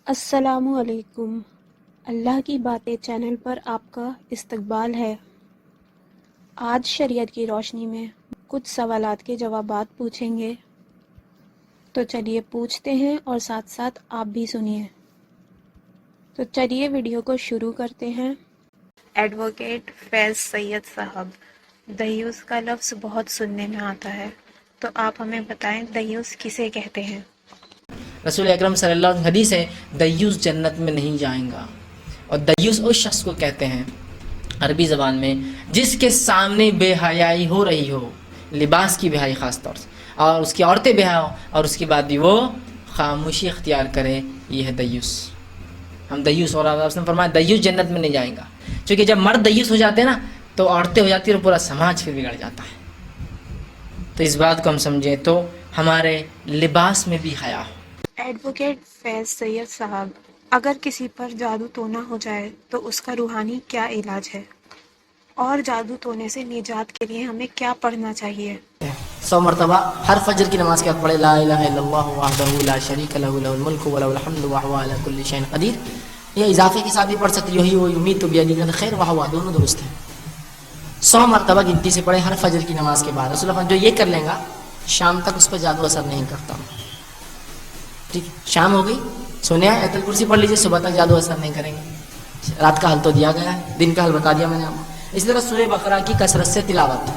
السلام علیکم۔ اللہ کی باتیں چینل پر آپ کا استقبال ہے۔ آج شریعت کی روشنی میں کچھ سوالات کے جوابات پوچھیں گے، تو چلیے پوچھتے ہیں اور ساتھ ساتھ آپ بھی سنیے۔ تو چلیے ویڈیو کو شروع کرتے ہیں۔ ایڈوکیٹ فیض سید صاحب، دیوس کا لفظ بہت سننے میں آتا ہے، تو آپ ہمیں بتائیں دیوس کسے کہتے ہیں؟ رسول اکرم صلی اللہ علیہ وسلم حدیث ہے، دیوس جنت میں نہیں جائیں گا۔ اور دیوس اس شخص کو کہتے ہیں عربی زبان میں جس کے سامنے بے حیائی ہو رہی ہو، لباس کی بے حیائی خاص طور سے، اور اس کی عورتیں بے حیا ہوں اور اس کے بعد بھی وہ خاموشی اختیار کرے، یہ ہے دیوس۔ ہم دیوس، اور آپ نے فرمایا دیوس جنت میں نہیں جائیں گا، چونکہ جب مرد دیوس ہو جاتے ہیں نا تو عورتیں ہو جاتی ہیں اور پورا سماج پھر بگڑ جاتا ہے۔ تو اس بات کو ہم سمجھیں تو ہمارے لباس میں بھی حیا ہو۔ ایڈوکیٹ فیض سید صاحب، اگر کسی پر جادو ٹونا ہو جائے تو اس کا روحانی کیا علاج ہے، اور جادو ٹونے سے نجات کے لیے ہمیں کیا پڑھنا چاہیے؟ 100 مرتبہ ہر فجر کی نماز کے وقت پڑھے، لا الہ الا اللہ وحدہ لا شریک لہ لہ الملک ولہ الحمد وہو علی کل شیء قدیر۔ یہ اضافے کے ساتھ بھی پڑھ سکتے، یہی وہ یمیت بیدہ الخیر وہو، دونوں درست ہیں۔ 100 مرتبہ گنتی سے پڑھے ہر فجر کی نماز کے بعد۔ رسول اللہ جو یہ کر لیں گا شام تک اس پر جادو اثر نہیں کرتا۔ ٹھیک، شام ہو گئی، سونے آئے، آیت الکرسی پڑھ لیجیے، صبح تک جادو اثر نہیں کریں گے۔ رات کا حل تو دیا گیا ہے، دن کا حل بتا دیا میں نے آپ کو۔ اسی طرح سورہ بقرہ کی کثرت سے تلاوت۔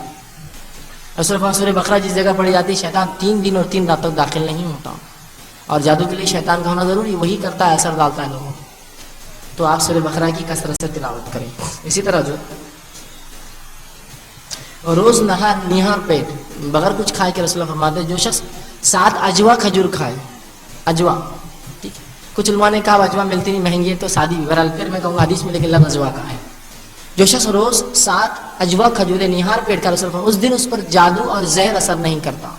رسول اللہ سورہ بقرہ جس جگہ پڑھی جاتی ہے شیطان 3 دن اور 3 رات تک داخل نہیں ہوتا، اور جادو کے لیے شیطان کا ہونا ضروری، وہی کرتا ہے، اثر ڈالتا ہے لوگوں کو۔ تو آپ سورہ بقرہ کی کثرت سے تلاوت کریں۔ اسی طرح جو روز نہار پیٹ بغیر کچھ کھائے کے رسول اللہ فرماتے ہیں جو شخص 7 اجوا کھجور کھائے، اجوا، ٹھیک، کچھ علماء نے کہا اجوا ملتی نہیں، مہنگی ہے، تو سادی بہرحال پھر میں کہوں گا حدیث میں لیکن لفظ اجوا کا ہے۔ جو شخص روز 7 اجوا کھجورے نہار پیٹ کا رسول اس دن اس پر جادو اور زہر اثر نہیں کرتا،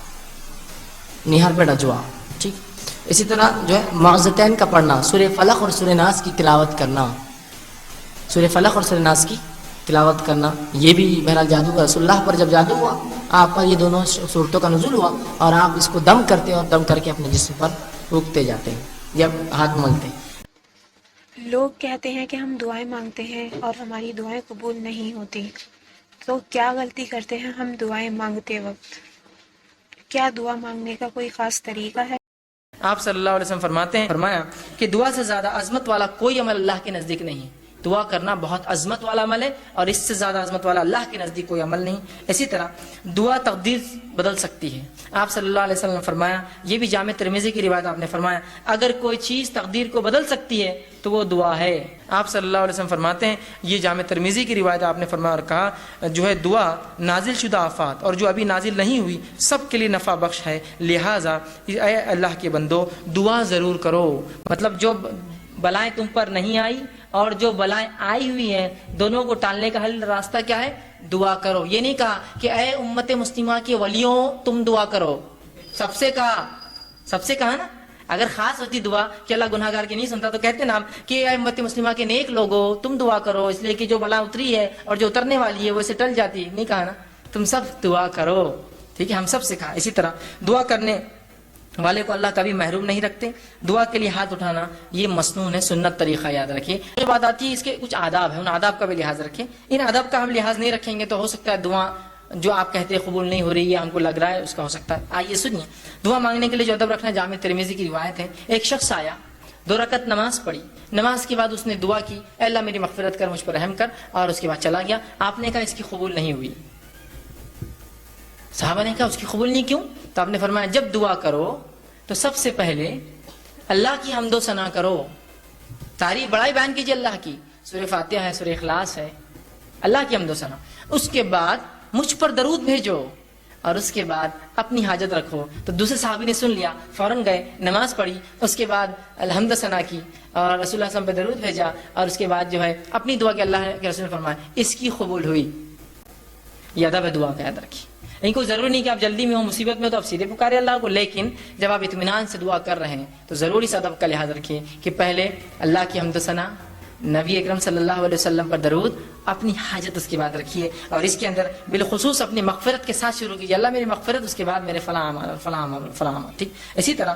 نہار پیٹ اجوا، ٹھیک۔ اسی طرح جو ہے معوذتین کا پڑھنا، سورہ فلق اور سورہ ناس کی تلاوت کرنا، سورہ فلق اور سورہ ناس کی تلاوت کرنا، یہ بھی بہرحال جادو کا۔ رسول اللہ پر جب جادو ہوا آپ پر یہ دونوں صورتوں کا نزول ہوا، اور آپ اس کو دم کرتے ہیں اور دم کر کے اپنے جسم پر روکتے جاتے ہیں یا ہاتھ ملتے ہیں۔ لوگ کہتے ہیں کہ ہم دعائیں مانگتے ہیں اور ہماری دعائیں قبول نہیں ہوتی، تو کیا غلطی کرتے ہیں ہم دعائیں مانگتے وقت؟ کیا دعا مانگنے کا کوئی خاص طریقہ ہے؟ آپ صلی اللہ علیہ وسلم فرمایا کہ دعا سے زیادہ عظمت والا کوئی عمل اللہ کے نزدیک نہیں۔ دعا کرنا بہت عظمت والا عمل ہے، اور اس سے زیادہ عظمت والا اللہ کے نزدیک کوئی عمل نہیں۔ اسی طرح دعا تقدیر بدل سکتی ہے۔ آپ صلی اللہ علیہ وسلم نے فرمایا، یہ بھی جامع ترمذی کی روایت، آپ نے فرمایا اگر کوئی چیز تقدیر کو بدل سکتی ہے تو وہ دعا ہے۔ آپ صلی اللہ علیہ وسلم فرماتے ہیں، یہ جامع ترمذی کی روایت، آپ نے فرمایا اور کہا جو ہے دعا نازل شدہ آفات اور جو ابھی نازل نہیں ہوئی سب کے لیے نفع بخش ہے، لہٰذا اے اللہ کے بندو دعا ضرور کرو۔ مطلب جو بلائیں تم پر نہیں آئی اور جو بلائیں آئی ہوئی ہیں دونوں کو ٹالنے کا حل راستہ کیا ہے؟ دعا کرو۔ یہ نہیں کہا کہ اے امت مسلمہ کے ولیوں تم دعا کرو، سب سے کہا نا۔ اگر خاص ہوتی دعا کہ اللہ گناہ گار کی نہیں سنتا تو کہتے نا کہ اے امت مسلمہ کے نیک لوگوں تم دعا کرو، اس لیے کہ جو بلا اتری ہے اور جو اترنے والی ہے وہ اسے ٹل جاتی ہے۔ نہیں کہا نا، تم سب دعا کرو، ٹھیک ہے، ہم سب سے کہا۔ اسی طرح دعا کرنے والے کو اللہ کبھی محروم نہیں رکھتے۔ دعا کے لیے ہاتھ اٹھانا یہ مسنون ہے، سنت طریقہ یاد رکھیے۔ جو بات آتی ہے اس کے کچھ آداب ہیں، ان آداب کا بھی لحاظ رکھیں۔ ان آداب کا ہم لحاظ نہیں رکھیں گے تو ہو سکتا ہے دعا جو آپ کہتے ہیں قبول نہیں ہو رہی ہے، ہم کو لگ رہا ہے اس کا ہو سکتا ہے۔ آئیے سنیے، دعا مانگنے کے لیے جو ادب رکھنا ہے جامع ترمذی کی روایت ہے۔ ایک شخص آیا، 2 رکعت نماز پڑھی، نماز کے بعد اس نے دعا کی، اے اللہ میری مغفرت کر، مجھ پر رحم کر، اور اس کے بعد چلا گیا۔ آپ نے کہا اس کی قبول نہیں ہوئی۔ صحابہ نے کہا اس کی قبول نہیں کیوں؟ تو آپ نے فرمایا جب دعا کرو تو سب سے پہلے اللہ کی حمد و ثنا کرو، تعریف بڑائی بیان کیجیے اللہ کی، سورہ فاتحہ ہے، سورہ اخلاص ہے، اللہ کی حمد و ثنا۔ اس کے بعد مجھ پر درود بھیجو، اور اس کے بعد اپنی حاجت رکھو۔ تو دوسرے صحابی نے سن لیا، فوراً گئے، نماز پڑھی، اس کے بعد الحمد ثنا کی اور رسول اللہ صلی اللہ علیہ وسلم پہ درود بھیجا، اور اس کے بعد جو ہے اپنی دعا کہ اللہ کے رسول نے فرمایا اس کی قبول ہوئی۔ یہ ادب ہے دعا کا، یاد رکھیے۔ ان کو ضروری نہیں کہ آپ جلدی میں ہو، مصیبت میں ہو تو آپ سیدھے پکارے اللہ کو، لیکن جب آپ اطمینان سے دعا کر رہے ہیں تو ضروری اس ادب کا لحاظ رکھیے کہ پہلے اللہ کی حمد و ثنا، نبی اکرم صلی اللہ علیہ وسلم پر درود، اپنی حاجت اس کے بعد رکھیے، اور اس کے اندر بالخصوص اپنی مغفرت کے ساتھ شروع کیجیے، اللہ میری مغفرت، اس کے بعد میرے فلاں عمل، ٹھیک۔ اسی طرح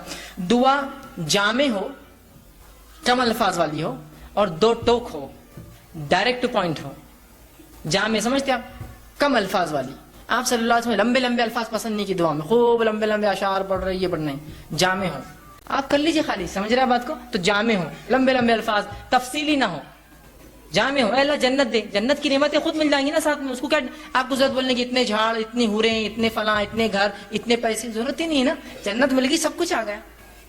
دعا جامع ہو، कम अल्फाज वाली हो और दो टोक हो, डायरेक्ट पॉइंट हो, जामे, समझते आप? कम अल्फाज वाली। आप सल्लल्लाहु अलैहि वसल्लम लंबे लंबे अल्फाज पसंद नहीं की दुआ में, खूब लंबे लंबे अशार पढ़ रहे, ये पढ़ नहीं, जामे हो। आप कर लीजिए खाली, समझ रहे हैं बात को? तो जामे हो, लंबे लंबे अल्फाज, तफसीली ना हो, जामे हो। अल्लाह जन्नत दे, जन्नत की नेमतें खुद मिल जाएंगी ना साथ में, उसको क्या आपको जरूरत बोलने की इतने झाड़, इतनी हुरे, इतने फला, इतने घर, इतने पैसे, जरूरत ही नहीं है ना। जन्नत मिल गई, सब कुछ आ गया,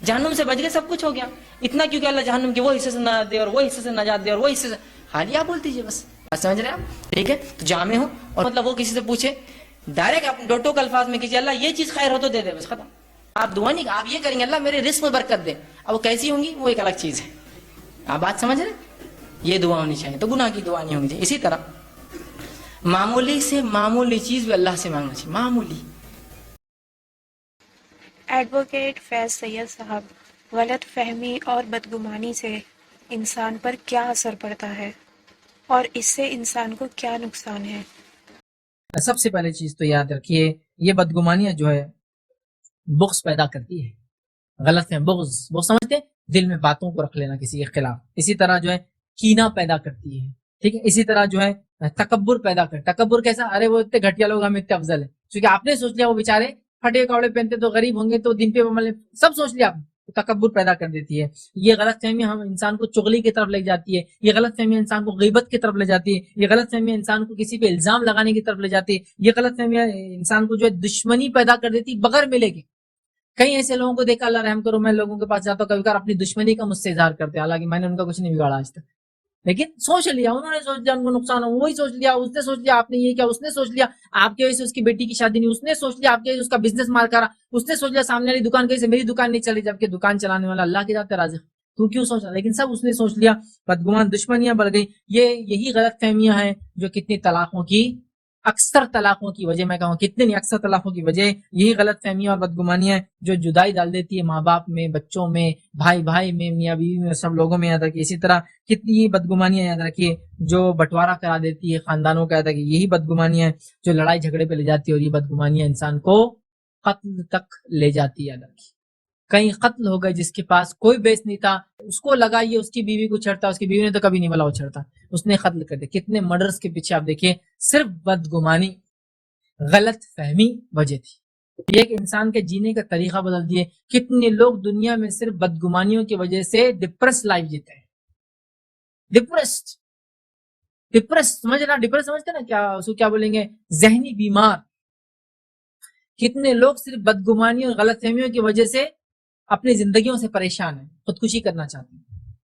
जहन्नुम से बच गए, सब कुछ हो गया। इतना क्योंकि अल्लाह जहन्नुम के वो हिस्से से नजात दे और वो हिस्से से नजात दे और वो हिस्से से, खाली आप बोल दीजिए बस, समझ रहे हैं आप? ठीक है, तो जामे हो। और मतलब वो किसी से पूछे, डायरेक्ट आप दो टोक अल्फाज में कीजिए, अल्लाह ये चीज खैर हो तो दे दे, बस खत्म। आप दुआ नहीं, आप ये करेंगे अल्लाह मेरे रिस्क में बरकत दे, अब वो कैसी होंगी वो एक अलग चीज है। आप बात समझ रहे? ये दुआ होनी चाहिए, तो गुनाह की दुआ नहीं होनी चाहिए। इसी तरह मामूली से मामूली चीज भी अल्लाह से मांगना चाहिए, मामूली। एडवोकेट फैज सैयद साहब, गलत फहमी और बदगुमानी से इंसान पर क्या असर पड़ता है और इससे इंसान को क्या नुकसान है? सबसे पहले चीज तो याद रखिए, ये बदगुमानियां जो है बुग़्ज़ पैदा करती है। गलत है, बुग़्ज़ समझते हैं, दिल में बातों को रख लेना किसी के खिलाफ। इसी तरह जो है कीना पैदा करती है, ठीक है। इसी तरह जो है तकब्बुर पैदा कर, तकब्बुर कैसा, अरे वो इतने घटिया लोग, हम इतने अफजल है, क्योंकि आपने सोच लिया वो बेचारे फटे कपड़े पहनते तो गरीब होंगे, तो दिन पे मतलब सब सोच लिया आपने, तो तकब्बुर पैदा कर देती है। ये गलत फहमी हम इंसान को चुगली की तरफ ले जाती है, ये गलत फहमी इंसान को गीबत की तरफ ले जाती है, ये गलत फहमी इंसान को किसी पे इल्जाम लगाने की तरफ ले जाती है, ये गलत फहमी इंसान को जो है दुश्मनी पैदा कर देती है बगैर मिले के। कई ऐसे लोगों को देखा, अल्लाह रहम करो, मैं लोगों के पास जाता हूँ, कभी कभार अपनी दुश्मनी का मुझसे इजहार करते हैं, हालांकि मैंने उनका कुछ नहीं बिगाड़ा आज तक, लेकिन सोच लिया, उन्होंने सोच लिया उनको नुकसान हो, वही सोच लिया, उसने सोच लिया आपने ये किया, उसने सोच लिया आपकी वजह से उसकी बेटी की शादी नहीं, उसने सोच लिया आपके वजह से उसका बिजनेस मार करा, उसने सोच लिया सामने वाली दुकान कहीं से मेरी दुकान नहीं चली, जबकि दुकान चलाने वाला अल्लाह के जाते राज़िक, तू क्यों सोचा? लेकिन सब उसने सोच लिया, बदगुमान, दुश्मनियां बढ़ गई। ये यही गलत फहमियां हैं जो कितनी तलाकों की, अक्सर तलाकों की वजह, मैं कहूँ कितने नहीं, अक्सर तलाकों की वजह यही गलत फहमियां और बदगुमानियां जो जुदाई डाल देती है माँ बाप में, बच्चों में, भाई भाई में, मियाँ बीवी में, सब लोगों में। याद रखिए इसी तरह कितनी बदगुमानियां याद रखिए जो बंटवारा करा देती है खानदानों का। याद रखिए यही बदगुमानियां जो लड़ाई झगड़े पे ले जाती है, और ये बदगुमानियां इंसान को कत्ल तक ले जाती है। याद रखिए कहीं कत्ल हो गए जिसके पास कोई बेस नहीं था, उसको लगा ये उसकी बीवी को छेड़ता, उसकी बीवी ने तो कभी नहीं बोला वो छेड़ता, उसने कत्ल कर दिया। कितने मर्डर्स के पीछे आप देखिए सिर्फ बदगुमानी, गलत फहमी वजह थी। ये एक इंसान के जीने का तरीका बदल दिए। कितने लोग दुनिया में सिर्फ बदगुमानियों की वजह से डिप्रेस लाइफ जीते हैं, डिप्रेस्ड, समझ रहा, डिप्रेस समझते ना, क्या उसको क्या बोलेंगे, जहनी बीमार। कितने लोग सिर्फ बदगुमानी और गलत फहमियों की वजह से अपनी जिंदगियों से परेशान है, खुदकुशी करना चाहते हैं।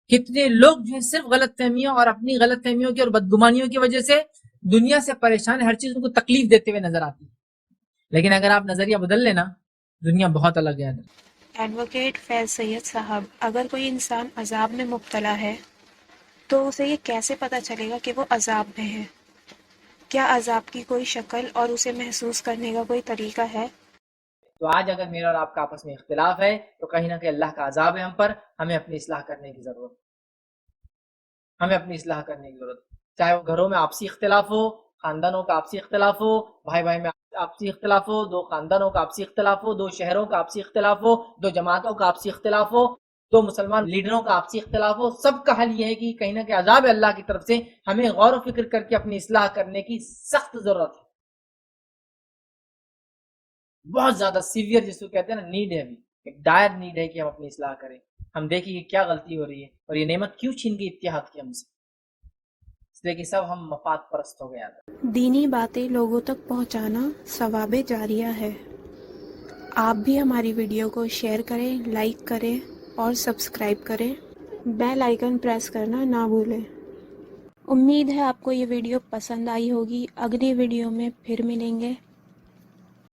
कितने लोग जो है सिर्फ गलत फहमियों और अपनी गलत फहमियों की और बदगुमानियों की वजह से दुनिया से परेशान है, हर चीज उनको तकलीफ देते हुए नजर आती है। लेकिन अगर आप नजरिया बदल लेना, दुनिया बहुत अलग है। एडवोकेट फैज सैयद साहब, अगर कोई इंसान अजाब में मुब्तला है तो उसे ये कैसे पता चलेगा कि वो अजाब में है? क्या अजाब की कोई शक्ल और उसे महसूस करने का कोई तरीका है? तो आज अगर मेरा और आपका आपस में इख्तिलाफ है तो कहीं ना कहीं अल्लाह का अजाब है हम पर, हमें अपनी इस्लाह करने की जरूरत, हमें अपनी इस्लाह करने की जरूरत। चाहे वो घरों में आपसी इख्तिलाफ हो, खानदानों का आपसी इख्तिलाफ हो, भाई भाई में आपसी इख्तिलाफ हो, दो खानदानों का आपसी इख्तिलाफ हो, दो शहरों का आपसी इख्तिलाफ हो, दो जमातों का आपसी इख्तिलाफ हो, दो मुसलमान लीडरों का आपसी इख्तिलाफ हो, सबका हल यह है कि कहीं ना कहीं अजाब है अल्लाह की तरफ से, हमें गौर व फिक्र करके अपनी इस्लाह करने की सख्त जरूरत है। बहुत ज्यादा सीवियर जिसको कहते हैं ना, नीड है, अभी एक डायर नीड है कि हम अपनी इस्लाह करें, हम देखें कि क्या गलती हो रही है और ये नेमत क्यों छीन गई इत्तेहाद की हमसे, इसलिए कि सब हम मफाद परस्त हो गए। दीनी बातें लोगों तक पहुंचाना सवाबे जारिया है। आप भी हमारी वीडियो को शेयर करें, लाइक करें और सब्सक्राइब करें। बेल आइकन प्रेस करना ना भूलें। उम्मीद है आपको ये वीडियो पसंद आई होगी। अगली वीडियो में फिर मिलेंगे।